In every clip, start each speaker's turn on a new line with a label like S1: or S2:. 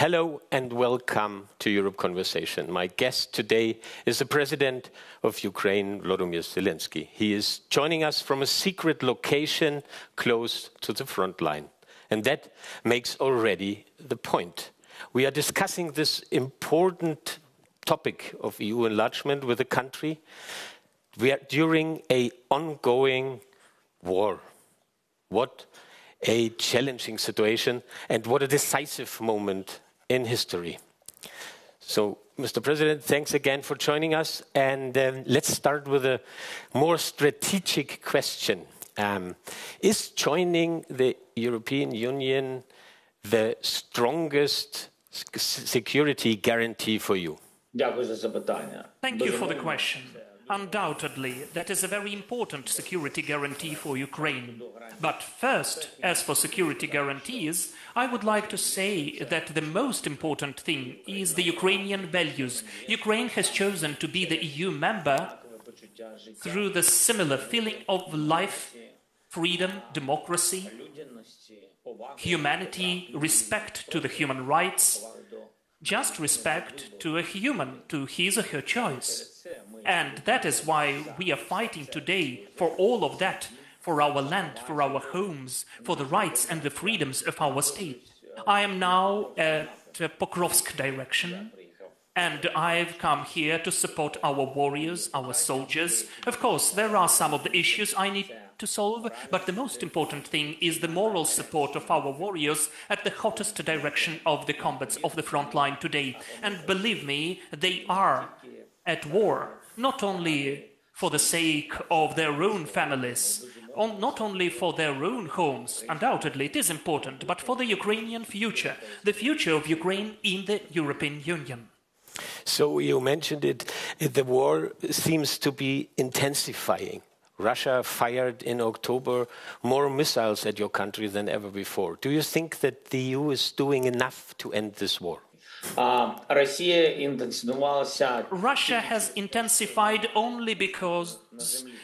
S1: Hello and welcome to Europe Conversation. My guest today is the President of Ukraine, Volodimir Zelenszkij. He is joining us from a secret location close to the front line. And that makes already the point. We are discussing this important topic of EU enlargement with a country during an ongoing war. What a challenging situation and what a decisive moment in history. So, Mr. President, thanks again for joining us. And let's start with a more strategic question. Is joining the European Union the strongest security guarantee for you?
S2: Thank you for the question. Undoubtedly, that is a very important security guarantee for Ukraine. But first, as for security guarantees, I would like to say that the most important thing is the Ukrainian values. Ukraine has chosen to be the EU member through the similar feeling of life, freedom, democracy, humanity, respect to the human rights, just respect to a human, to his or her choice. And that is why we are fighting today for all of that, for our land, for our homes, for the rights and the freedoms of our state. I am now at Pokrovsk direction, and I've come here to support our warriors, our soldiers. Of course, there are some of the issues I need to solve, but the most important thing is the moral support of our warriors at the hottest direction of the combats of the front line today. And believe me, they are at war, not only for the sake of their own families, not only for their own homes, undoubtedly it is important, but for the Ukrainian future, the future of Ukraine in the European Union.
S1: So you mentioned it, the war seems to be intensifying. Russia fired in October more missiles at your country than ever before. Do you think that the EU is doing enough to end this war?
S2: Russia has intensified only because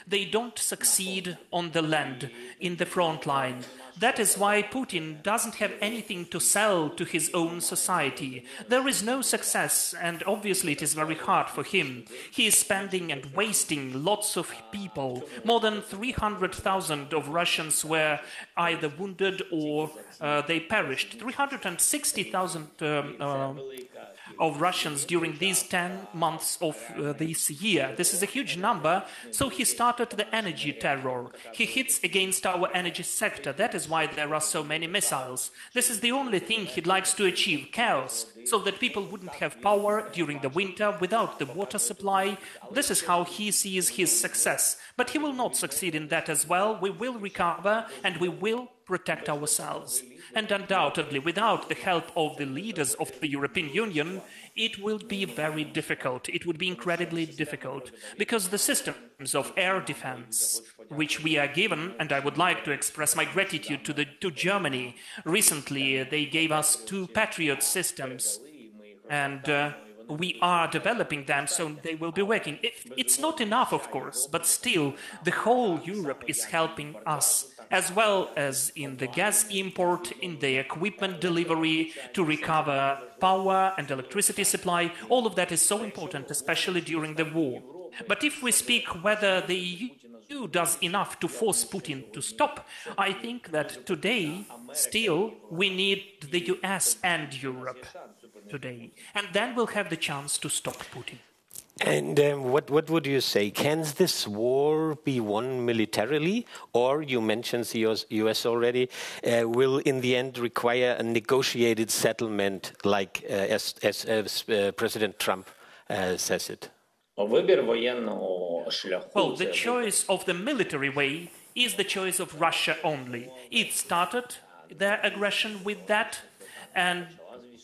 S2: they don't succeed on the land, in the front line. That is why Putin doesn't have anything to sell to his own society. There is no success, and obviously it is very hard for him. He is spending and wasting lots of people. More than 300,000 of Russians were either wounded or they perished. 360,000 of Russians during these 10 months of this year. This is a huge number. So he started the energy terror. He hits against our energy sector. That is why there are so many missiles. This is the only thing he likes to achieve, chaos, so that people wouldn't have power during the winter without the water supply. This is how he sees his success. But he will not succeed in that as well. We will recover and we will protect ourselves. And undoubtedly, without the help of the leaders of the European Union, it will be very difficult. It would be incredibly difficult, because the systems of air defense, which we are given, and I would like to express my gratitude to Germany. Recently, they gave us 2 Patriot systems, and we are developing them, so they will be working. It's not enough, of course, but still, the whole Europe is helping us, as well as in the gas import, in the equipment delivery, to recover power and electricity supply. All of that is so important, especially during the war. But if we speak whether the EU does enough to force Putin to stop, I think that today, still, we need the US and Europe today. And then we'll have the chance to stop Putin.
S1: And what would you say? Can this war be won militarily? Or, you mentioned the US already, will in the end require a negotiated settlement like as President Trump says it?
S2: Well, the choice of the military way is the choice of Russia only. It started their aggression with that, and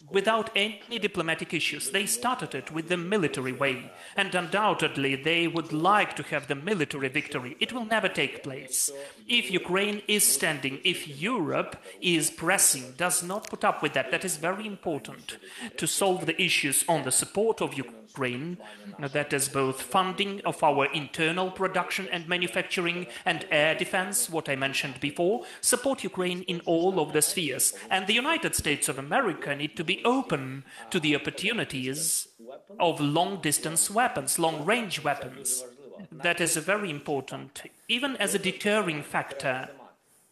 S2: without any diplomatic issues. They started it with the military way, and undoubtedly they would like to have the military victory. It will never take place. If Ukraine is standing, if Europe is pressing, does not put up with that, that is very important to solve the issues on the support of Ukraine, that is both funding of our internal production and manufacturing and air defense, what I mentioned before, support Ukraine in all of the spheres. And the United States of America need to be be open to the opportunities of long-distance weapons, long-range weapons. That is very important, even as a deterring factor.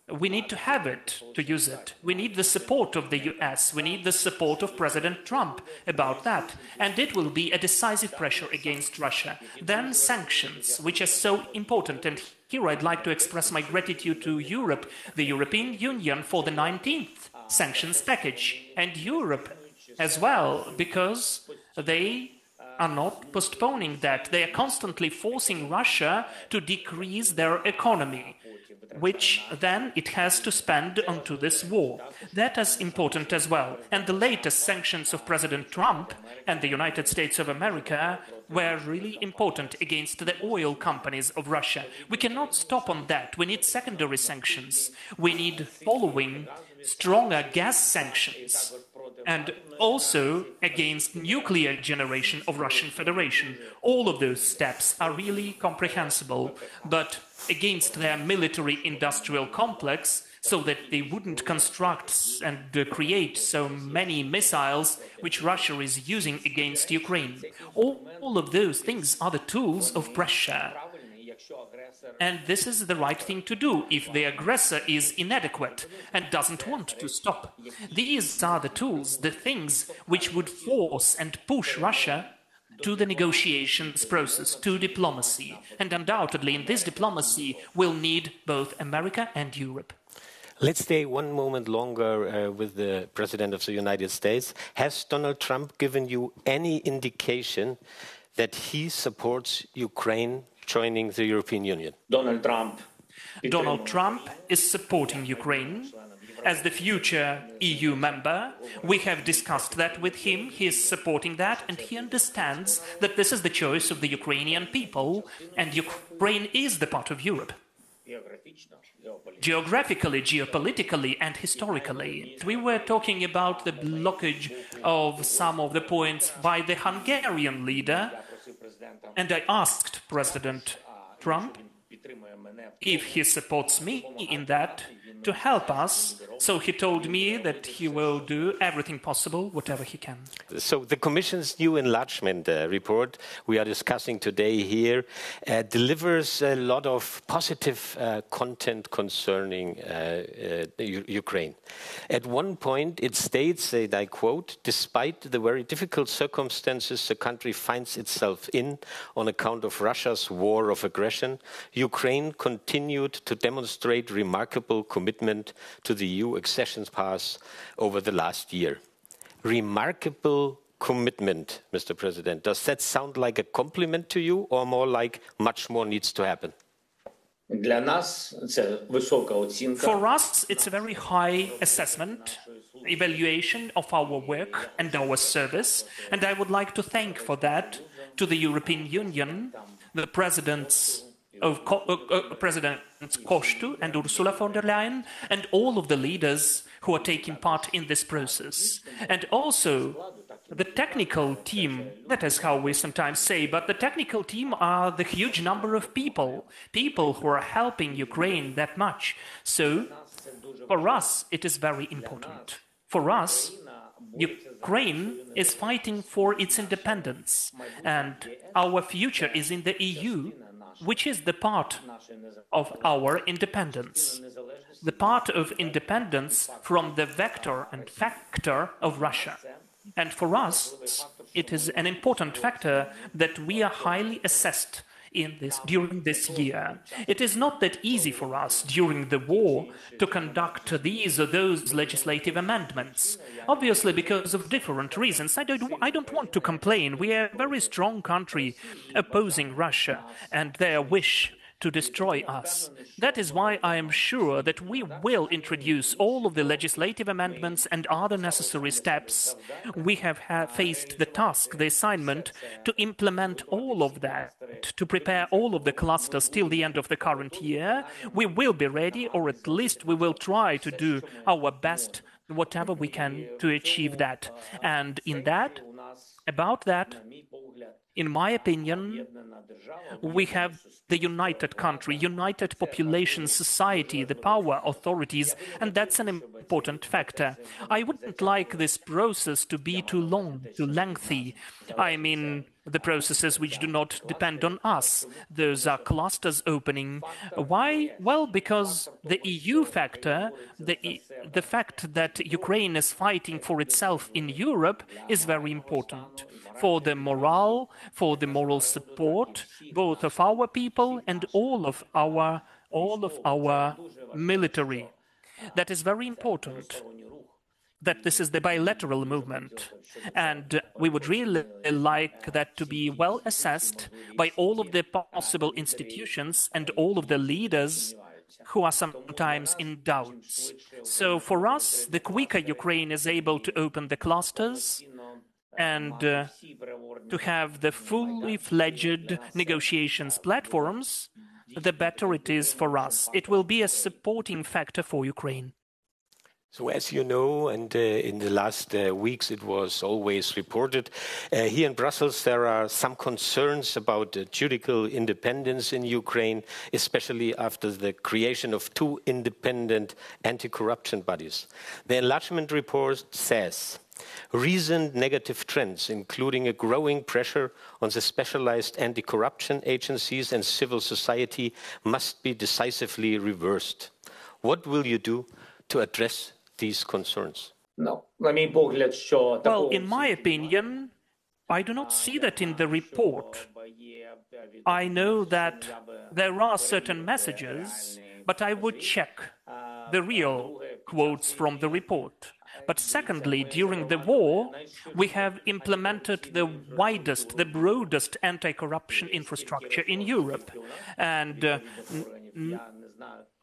S2: We need to have it, to use it. We need the support of the US. We need the support of President Trump about that. And it will be a decisive pressure against Russia. Then sanctions, which are so important. And here I'd like to express my gratitude to Europe, the European Union, for the 19th sanctions package. And Europe as well, because they are not postponing that. They are constantly forcing Russia to decrease their economy, which then it has to spend onto this war. That is important as well. And the latest sanctions of President Trump and the United States of America were really important against the oil companies of Russia. We cannot stop on that. We need secondary sanctions. We need following stronger gas sanctions, and also against nuclear generation of Russian Federation. All of those steps are really comprehensible, but against their military-industrial complex, so that they wouldn't construct and create so many missiles which Russia is using against Ukraine. All of those things are the tools of pressure. And this is the right thing to do if the aggressor is inadequate and doesn't want to stop. These are the tools, the things which would force and push Russia to the negotiations process, to diplomacy. And undoubtedly, in this diplomacy, we'll need both America and Europe.
S1: Let's stay one moment longer with the President of the United States. Has Donald Trump given you any indication that he supports Ukraine joining the European Union?
S2: Donald Trump is supporting Ukraine as the future EU member. We have discussed that with him. He is supporting that, and he understands that this is the choice of the Ukrainian people, and Ukraine is the part of Europe. Geographically, geopolitically, and historically. We were talking about the blockage of some of the points by the Hungarian leader, and I asked President Trump if he supports me in that, to help us. So he told me that he will do everything possible, whatever he can.
S1: So the Commission's new enlargement report we are discussing today here delivers a lot of positive content concerning Ukraine. At one point it states, and I quote, "Despite the very difficult circumstances the country finds itself in on account of Russia's war of aggression, Ukraine continued to demonstrate remarkable commitment to the EU accession path over the last year." Remarkable commitment, Mr. President. Does that sound like a compliment to you, or more like much more needs to happen?
S2: For us, it's a very high assessment, evaluation of our work and our service, and I would like to thank for that to the European Union, the Presidents Kostu and Ursula von der Leyen, and all of the leaders who are taking part in this process. And also the technical team, that is how we sometimes say, but the technical team are the huge number of people who are helping Ukraine that much. So for us, it is very important. For us, Ukraine is fighting for its independence, and our future is in the EU, which is the part of our independence, the part of independence from the vector and factor of Russia. And for us, it is an important factor that we are highly assessed in this during this year. It is not that easy for us during the war to conduct these or those legislative amendments, obviously because of different reasons. I don't want to complain. We are a very strong country opposing Russia and their wish to destroy us. That is why I am sure that we will introduce all of the legislative amendments and other necessary steps. We have faced the task, the assignment, to implement all of that, to prepare all of the clusters till the end of the current year. We will be ready, or at least we will try to do our best, whatever we can, to achieve that. And about that, in my opinion, we have the united country, united population, society, the power, authorities, and that's an important factor. I wouldn't like this process to be too long, too lengthy. I mean, the processes which do not depend on us. Those are clusters opening. Why? Well, because the EU factor, the fact that Ukraine is fighting for itself in Europe is very important for the morale, for the moral support, both of our people and all of our military. That is very important, that this is the bilateral movement. And we would really like that to be well assessed by all of the possible institutions and all of the leaders who are sometimes in doubts. So for us, the quicker Ukraine is able to open the clusters and to have the fully fledged negotiations platforms, the better it is for us. It will be a supporting factor for Ukraine.
S1: So as you know, and in the last weeks it was always reported, here in Brussels there are some concerns about judicial independence in Ukraine, especially after the creation of two independent anti-corruption bodies. The enlargement report says, recent negative trends, including a growing pressure on the specialized anti-corruption agencies and civil society, must be decisively reversed. What will you do to address these concerns?
S2: Well, in my opinion, I do not see that in the report. I know that there are certain messages, but I would check the real quotes from the report. But secondly, during the war, we have implemented the widest, the broadest anti-corruption infrastructure in Europe. And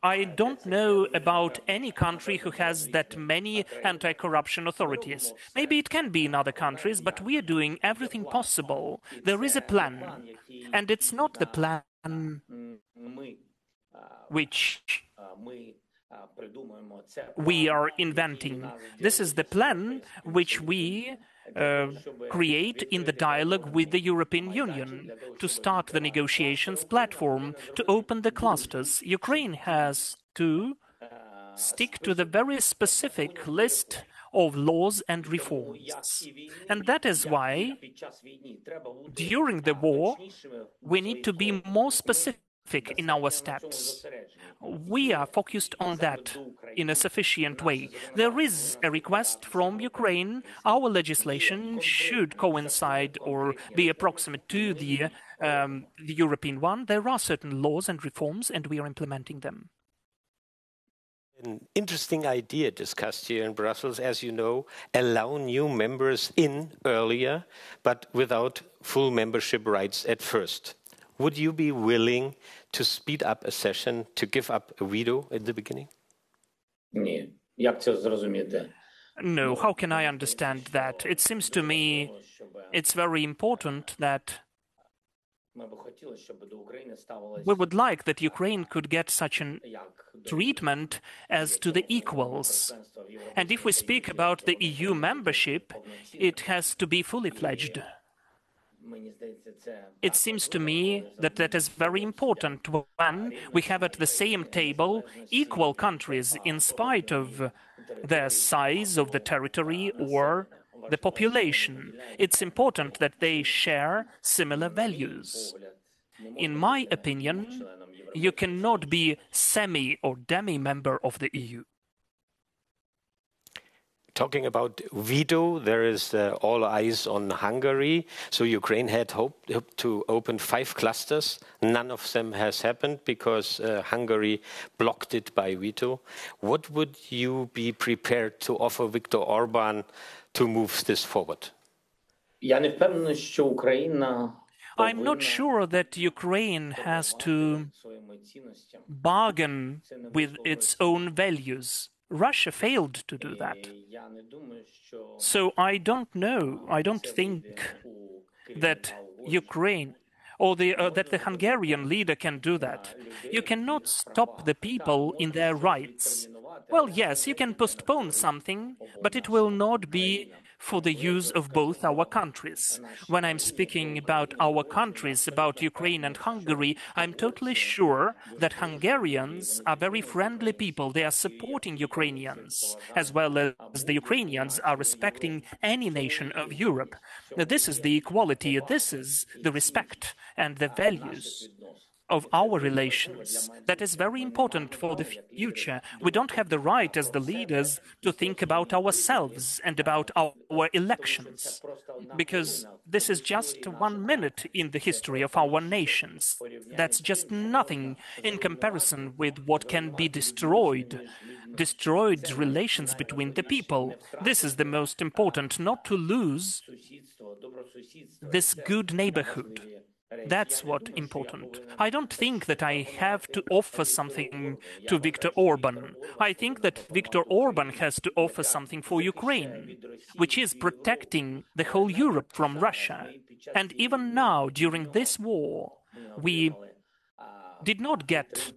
S2: I don't know about any country who has that many anti-corruption authorities. Maybe it can be in other countries, but we are doing everything possible. There is a plan, and it's not the plan which we are inventing. This is the plan which we create in the dialogue with the European Union to start the negotiations platform, to open the clusters. Ukraine has to stick to the very specific list of laws and reforms. And that is why, during the war, we need to be more specific in our steps. We are focused on that in a sufficient way. There is a request from Ukraine. Our legislation should coincide or be approximate to the European one. There are certain laws and reforms, and we are implementing them.
S1: An interesting idea discussed here in Brussels, as you know, allow new members in earlier, but without full membership rights at first. Would you be willing to speed up a session, to give up a veto at the beginning?
S2: No, how can I understand that? It seems to me it's very important that we would like that Ukraine could get such a treatment as to the equals. And if we speak about the EU membership, it has to be fully fledged. It seems to me that that is very important when we have at the same table equal countries in spite of their size of the territory or the population. It's important that they share similar values. In my opinion, you cannot be semi or demi-member of the EU.
S1: Talking about veto, there is all eyes on Hungary. So Ukraine had hoped to open 5 clusters. None of them has happened because Hungary blocked it by veto. What would you be prepared to offer Viktor Orban to move this forward?
S2: I'm not sure that Ukraine has to bargain with its own values. Russia failed to do that. So I don't know. I don't think that Ukraine or that the Hungarian leader can do that. You cannot stop the people in their rights. Well, yes, you can postpone something, but it will not be for the use of both our countries. When I'm speaking about our countries, about Ukraine and Hungary, I'm totally sure that Hungarians are very friendly people. They are supporting Ukrainians, as well as the Ukrainians are respecting any nation of Europe. This is the equality, this is the respect and the values of our relations. That is very important for the future. We don't have the right as the leaders to think about ourselves and about our elections, because this is just 1 minute in the history of our nations. That's just nothing in comparison with what can be destroyed relations between the people. This is the most important, not to lose this good neighborhood. That's what's important. I don't think that I have to offer something to Viktor Orban. I think that Viktor Orban has to offer something for Ukraine, which is protecting the whole Europe from Russia. And even now, during this war, we did not get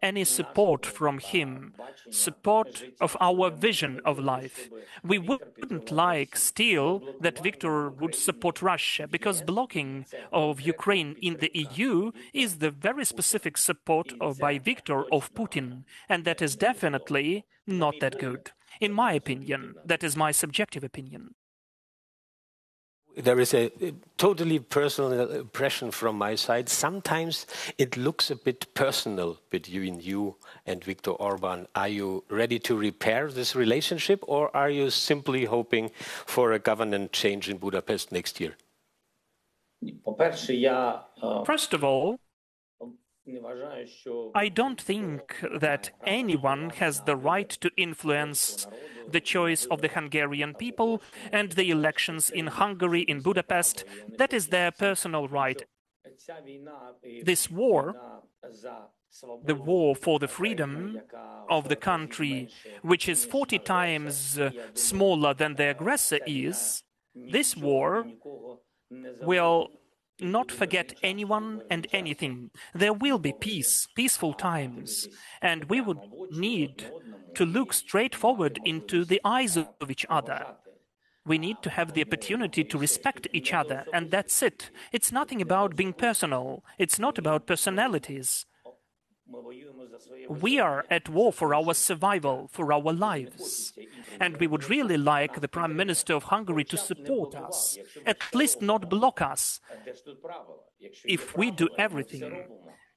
S2: any support from him, support of our vision of life. We wouldn't like still that Viktor would support Russia, because blocking of Ukraine in the EU is the very specific support by Viktor of Putin, and that is definitely not that good. In my opinion, that is my subjective opinion.
S1: There is a totally personal impression from my side. Sometimes it looks a bit personal between you and Viktor Orban. Are you ready to repair this relationship, or are you simply hoping for a government change in Budapest next year?
S2: First of all, I don't think that anyone has the right to influence the choice of the Hungarian people and the elections in Hungary, in Budapest. That is their personal right. This war, the war for the freedom of the country, which is 40 times smaller than the aggressor is, this war will not forget anyone and anything. There will be peace, peaceful times, and we would need to look straight forward into the eyes of each other. We need to have the opportunity to respect each other, and that's it. It's nothing about being personal. It's not about personalities. We are at war for our survival, for our lives. And we would really like the Prime Minister of Hungary to support us, at least not block us. If we do everything,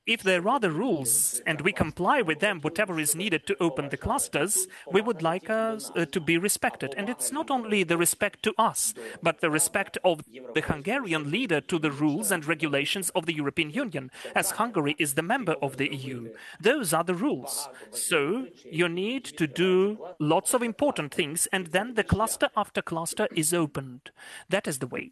S2: if there are the rules and we comply with them, whatever is needed to open the clusters, we would like us to be respected. And it's not only the respect to us, but the respect of the Hungarian leader to the rules and regulations of the European Union, as Hungary is the member of the EU. Those are the rules. So you need to do lots of important things, and then the cluster after cluster is opened. That is the way.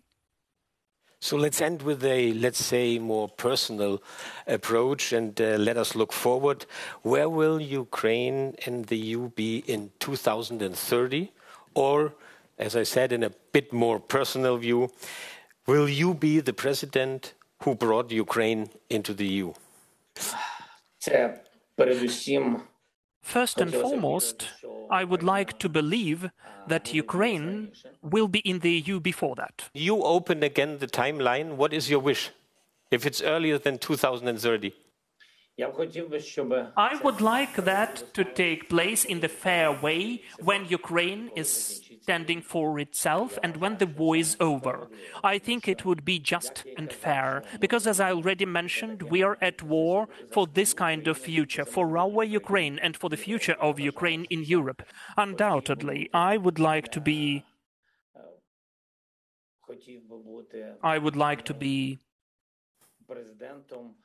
S1: So let's end with a, let's say, more personal approach, and let us look forward. Where will Ukraine and the EU be in 2030? Or, as I said, in a bit more personal view, will you be the president who brought Ukraine into the EU?
S2: First and foremost, I would like to believe that Ukraine will be in the EU before that.
S1: You open again the timeline. What is your wish, if it's earlier than 2030?
S2: I would like that to take place in the fair way, when Ukraine is standing for itself and when the war is over. I think it would be just and fair, because as I already mentioned, we are at war for this kind of future, for our Ukraine and for the future of Ukraine in Europe. Undoubtedly, I would like to be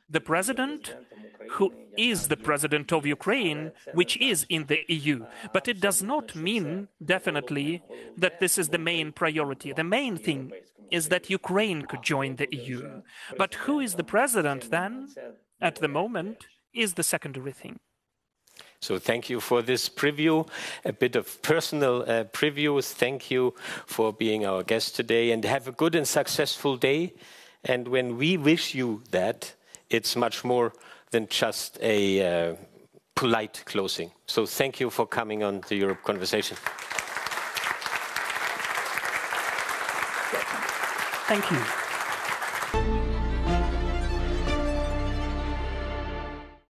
S2: the president who is the president of Ukraine, which is in the EU. But it does not mean, definitely, that this is the main priority. The main thing is that Ukraine could join the EU. But who is the president then, at the moment, is the secondary thing.
S1: So thank you for this preview, a bit of personal previews. Thank you for being our guest today, and have a good and successful day. And when we wish you that, it's much more than just a polite closing. So thank you for coming on the Europe Conversation.
S2: Thank you.